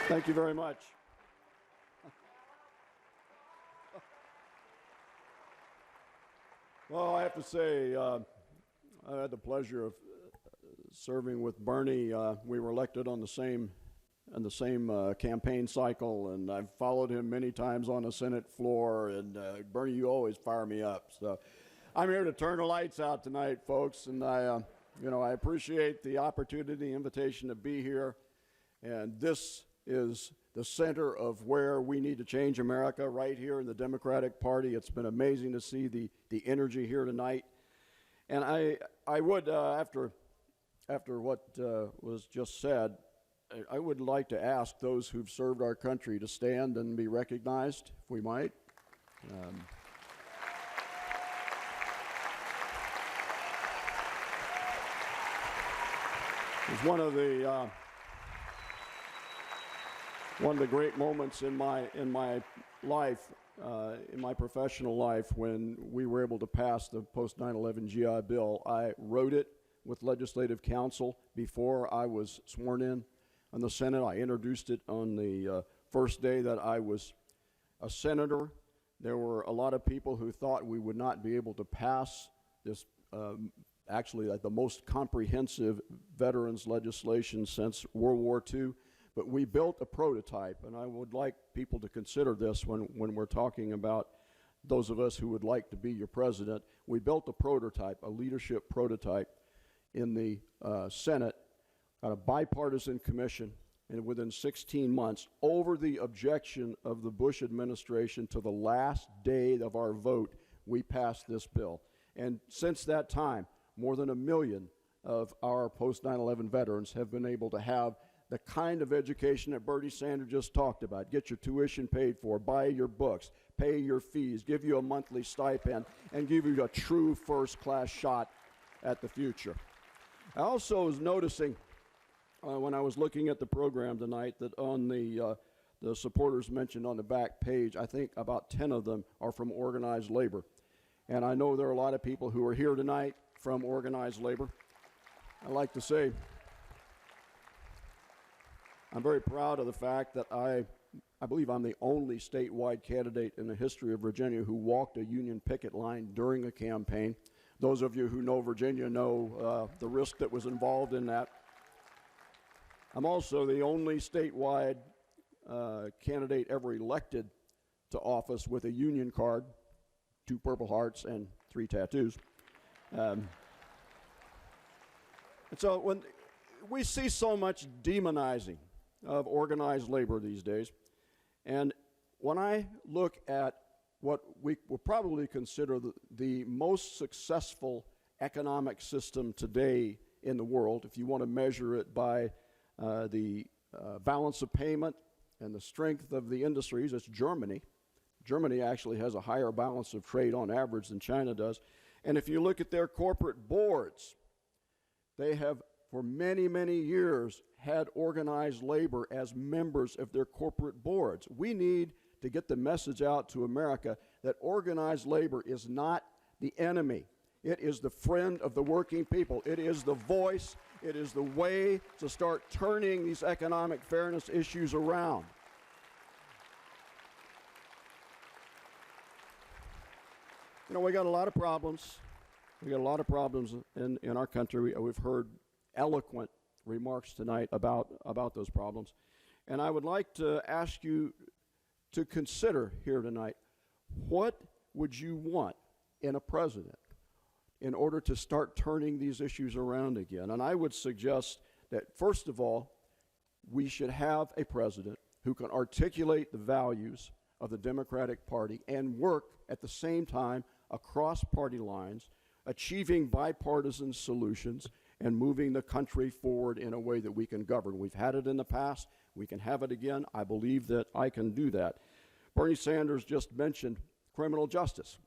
Thank you very much. Well, I have to say, I had the pleasure of serving with Bernie. We were elected on the same campaign cycle, and I've followed him many times on the Senate floor. And Bernie, you always fire me up. So I'm here to turn the lights out tonight, folks, and I appreciate the opportunity, the invitation to be here. And this is the center of where we need to change America, right here in the Democratic Party. It's been amazing to see the energy here tonight. And I would, after what was just said, I would like to ask those who've served our country to stand and be recognized, if we might. It's one of the great moments in my life, in my professional life, when we were able to pass the post 9/11 GI Bill. I wrote it with Legislative Council before I was sworn in the Senate. I introduced it on the first day that I was a senator. There were a lot of people who thought we would not be able to pass this, actually the most comprehensive veterans legislation since World War II. But we built a prototype, and I would like people to consider this when we're talking about those of us who would like to be your president. We built a prototype, a leadership prototype in the Senate, got a bipartisan commission, and within 16 months, over the objection of the Bush administration to the last day of our vote, we passed this bill. And since that time, more than 1 million of our post 9/11 veterans have been able to have the kind of education that Bernie Sanders just talked about. Get your tuition paid for, buy your books, pay your fees, give you a monthly stipend, and give you a true first-class shot at the future. I also was noticing when I was looking at the program tonight that on the supporters mentioned on the back page, I think about 10 of them are from organized labor. And I know there are a lot of people who are here tonight from organized labor. I'd like to say I'm very proud of the fact that I believe I'm the only statewide candidate in the history of Virginia who walked a union picket line during a campaign. Those of you who know Virginia know the risk that was involved in that. I'm also the only statewide candidate ever elected to office with a union card, 2 Purple Hearts, and 3 tattoos. And so when we see so much demonizing of organized labor these days, and when I look at what we will probably consider the most successful economic system today in the world, if you want to measure it by the balance of payment and the strength of the industries, it's Germany. Germany actually has a higher balance of trade on average than China does. And if you look at their corporate boards, they have for many, many years had organized labor as members of their corporate boards. We need to get the message out to America that organized labor is not the enemy. It is the friend of the working people. It is the voice. It is the way to start turning these economic fairness issues around. You know, we got a lot of problems. We got a lot of problems in our country. We've heard eloquent remarks tonight about those problems. And I would like to ask you to consider here tonight, what would you want in a president in order to start turning these issues around again? And I would suggest that, first of all, we should have a president who can articulate the values of the Democratic Party and work at the same time across party lines, achieving bipartisan solutions and moving the country forward in a way that we can govern. We've had it in the past. We can have it again. I believe that I can do that. Bernie Sanders just mentioned criminal justice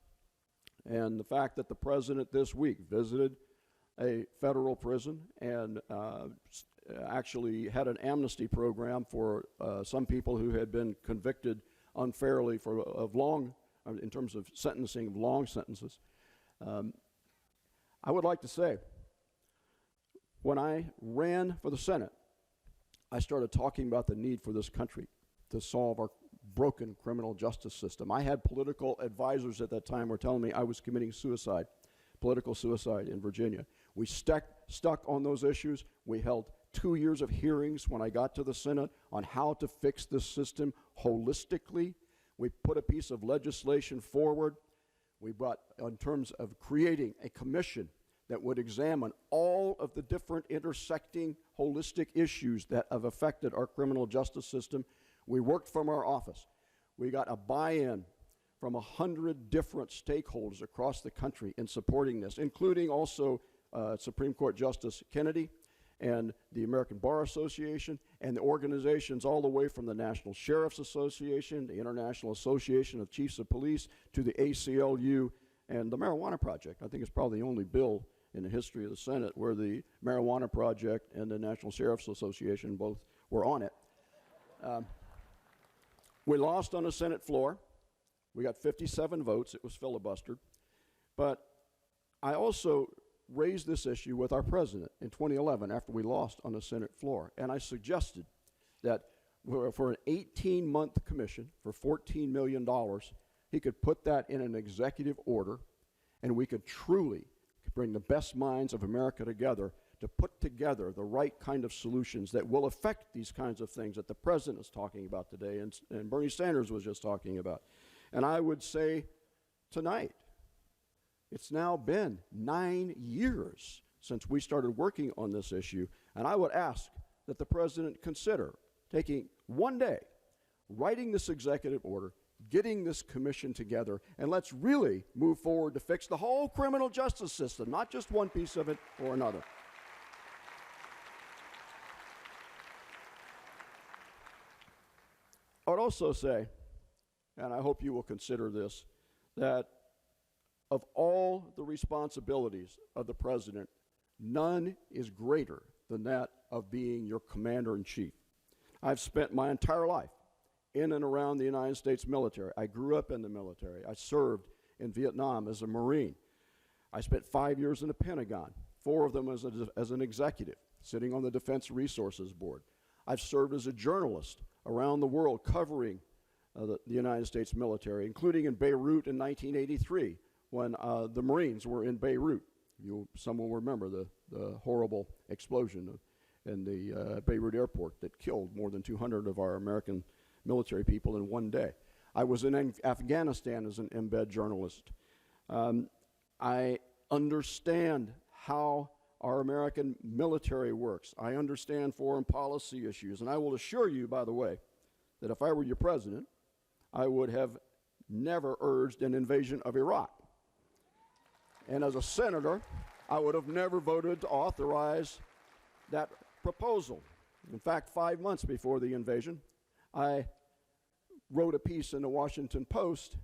and the fact that the president this week visited a federal prison and actually had an amnesty program for some people who had been convicted unfairly in terms of sentencing of long sentences. I would like to say, when I ran for the Senate, I started talking about the need for this country to solve our broken criminal justice system. I had political advisors at that time who were telling me I was committing suicide, political suicide in Virginia. We stuck on those issues. We held 2 years of hearings when I got to the Senate on how to fix this system holistically. We put a piece of legislation forward. We brought, in terms of creating a commission that would examine all of the different intersecting holistic issues that have affected our criminal justice system. We worked from our office. We got a buy-in from 100 different stakeholders across the country in supporting this, including also Supreme Court Justice Kennedy and the American Bar Association and the organizations all the way from the National Sheriff's Association, the International Association of Chiefs of Police, to the ACLU and the Marijuana Project. I think it's probably the only bill in the history of the Senate where the Marijuana Project and the National Sheriff's Association both were on it. We lost on the Senate floor. We got 57 votes. It was filibustered. But I also raised this issue with our president in 2011 after we lost on the Senate floor. And I suggested that for an 18-month commission for $14 million, he could put that in an executive order, and we could truly bring the best minds of America together to put together the right kind of solutions that will affect these kinds of things that the president is talking about today and Bernie Sanders was just talking about. And I would say tonight, it's now been 9 years since we started working on this issue, and I would ask that the president consider taking one day, writing this executive order, getting this commission together, and let's really move forward to fix the whole criminal justice system, not just one piece of it or another. I would also say, and I hope you will consider this, that of all the responsibilities of the president, none is greater than that of being your commander-in-chief. I've spent my entire life in and around the United States military. I grew up in the military. I served in Vietnam as a Marine. I spent 5 years in the Pentagon, 4 of them as an executive, sitting on the Defense Resources Board. I've served as a journalist around the world covering the United States military, including in Beirut in 1983 when the Marines were in Beirut. Some will remember the horrible explosion in the Beirut airport that killed more than 200 of our American military people in one day. I was in Afghanistan as an embed journalist. I understand how our American military works. I understand foreign policy issues. And I will assure you, by the way, that if I were your president, I would have never urged an invasion of Iraq. And as a senator, I would have never voted to authorize that proposal. In fact, 5 months before the invasion, I wrote a piece in the Washington Post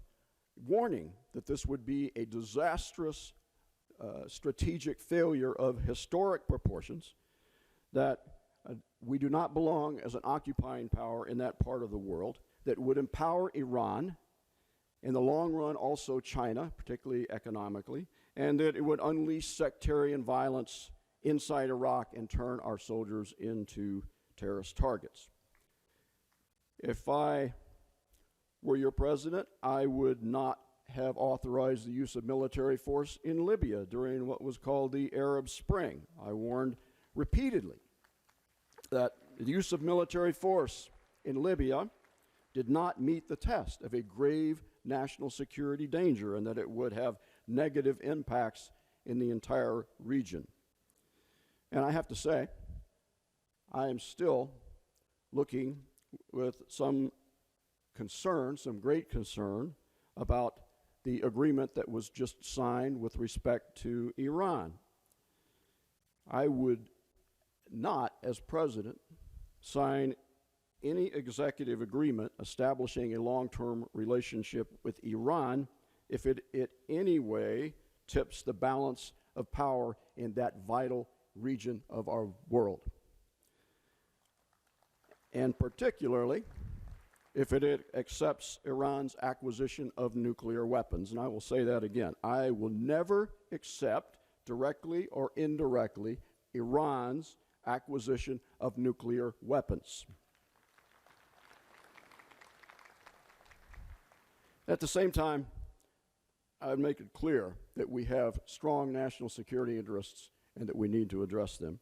warning that this would be a disastrous strategic failure of historic proportions, that we do not belong as an occupying power in that part of the world, that would empower Iran, in the long run also China, particularly economically, and that it would unleash sectarian violence inside Iraq and turn our soldiers into terrorist targets. If I were your president, I would not have authorized the use of military force in Libya during what was called the Arab Spring. I warned repeatedly that the use of military force in Libya did not meet the test of a grave national security danger and that it would have negative impacts in the entire region. And I have to say, I am still looking with some concern, some great concern, about the agreement that was just signed with respect to Iran. I would not, as president, sign any executive agreement establishing a long-term relationship with Iran if it in any way tips the balance of power in that vital region of our world. And particularly, if it accepts Iran's acquisition of nuclear weapons. And I will say that again. I will never accept, directly or indirectly, Iran's acquisition of nuclear weapons. At the same time, I'd make it clear that we have strong national security interests and that we need to address them.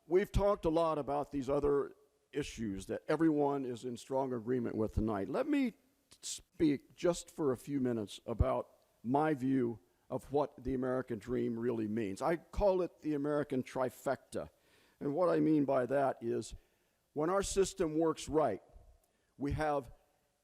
We've talked a lot about these other issues that everyone is in strong agreement with tonight. Let me speak just for a few minutes about my view of what the American dream really means. I call it the American trifecta. And what I mean by that is when our system works right, we have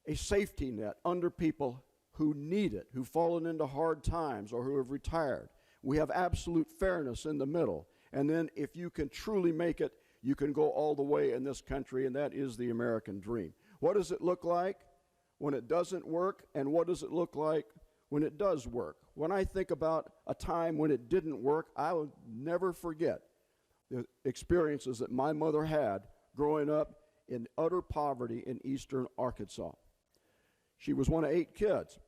a safety net under people who need it, who've fallen into hard times or who have retired. We have absolute fairness in the middle. And then if you can truly make it, you can go all the way in this country, and that is the American dream. What does it look like when it doesn't work, and what does it look like when it does work? When I think about a time when it didn't work, I will never forget the experiences that my mother had growing up in utter poverty in eastern Arkansas. She was one of 8 kids,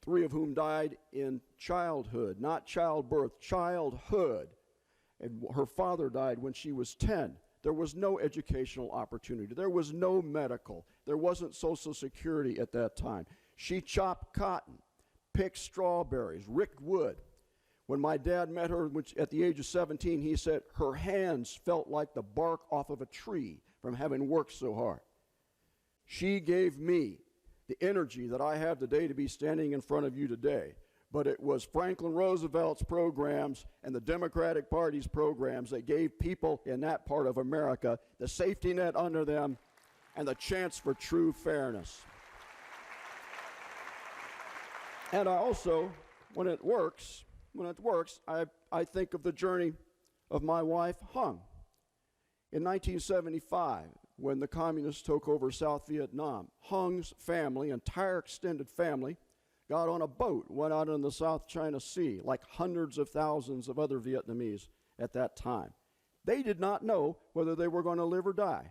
3 of whom died in childhood, not childbirth, childhood. And her father died when she was 10. There was no educational opportunity. There was no medical. There wasn't Social Security at that time. She chopped cotton, picked strawberries, ricked wood. When my dad met her at the age of 17, he said her hands felt like the bark off of a tree from having worked so hard. She gave me the energy that I have today to be standing in front of you today. But it was Franklin Roosevelt's programs and the Democratic Party's programs that gave people in that part of America the safety net under them and the chance for true fairness. And I also, when it works, I think of the journey of my wife, Hung. In 1975, when the communists took over South Vietnam, Hung's family, entire extended family, got on a boat, went out in the South China Sea, like hundreds of thousands of other Vietnamese at that time. They did not know whether they were going to live or die.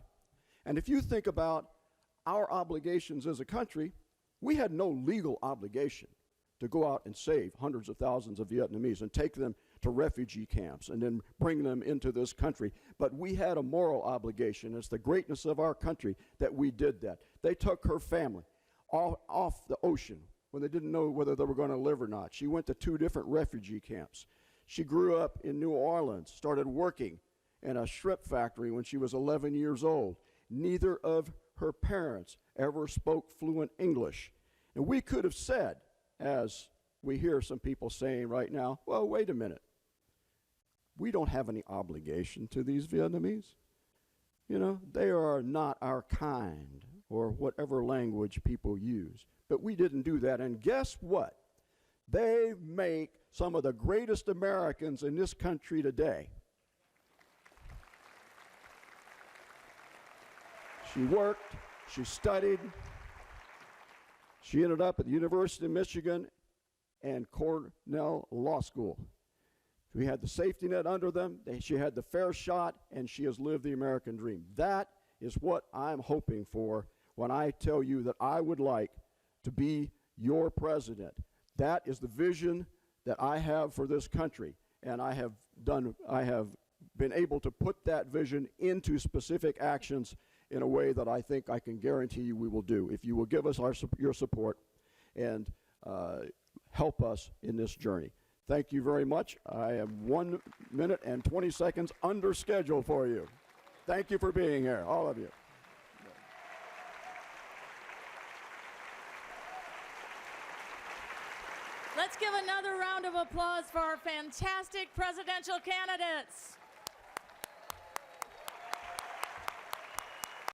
And if you think about our obligations as a country, we had no legal obligation to go out and save hundreds of thousands of Vietnamese and take them to refugee camps and then bring them into this country. But we had a moral obligation. It's the greatness of our country that we did that. They took her family off the ocean when they didn't know whether they were going to live or not. She went to 2 different refugee camps. She grew up in New Orleans, started working in a shrimp factory when she was 11 years old. Neither of her parents ever spoke fluent English. And we could have said, as we hear some people saying right now, well, wait a minute. We don't have any obligation to these Vietnamese. You know, they are not our kind, or whatever language people use. But we didn't do that. And guess what? They make some of the greatest Americans in this country today. She worked, she studied, she ended up at the University of Michigan and Cornell Law School. We had the safety net under them, she had the fair shot, and she has lived the American dream. That is what I'm hoping for when I tell you that I would like to be your president. That is the vision that I have for this country, and I have been able to put that vision into specific actions in a way that I think I can guarantee you we will do if you will give us your support and help us in this journey. Thank you very much. I am 1 minute and 20 seconds under schedule for you. Thank you for being here, all of you. Let's give another round of applause for our fantastic presidential candidates.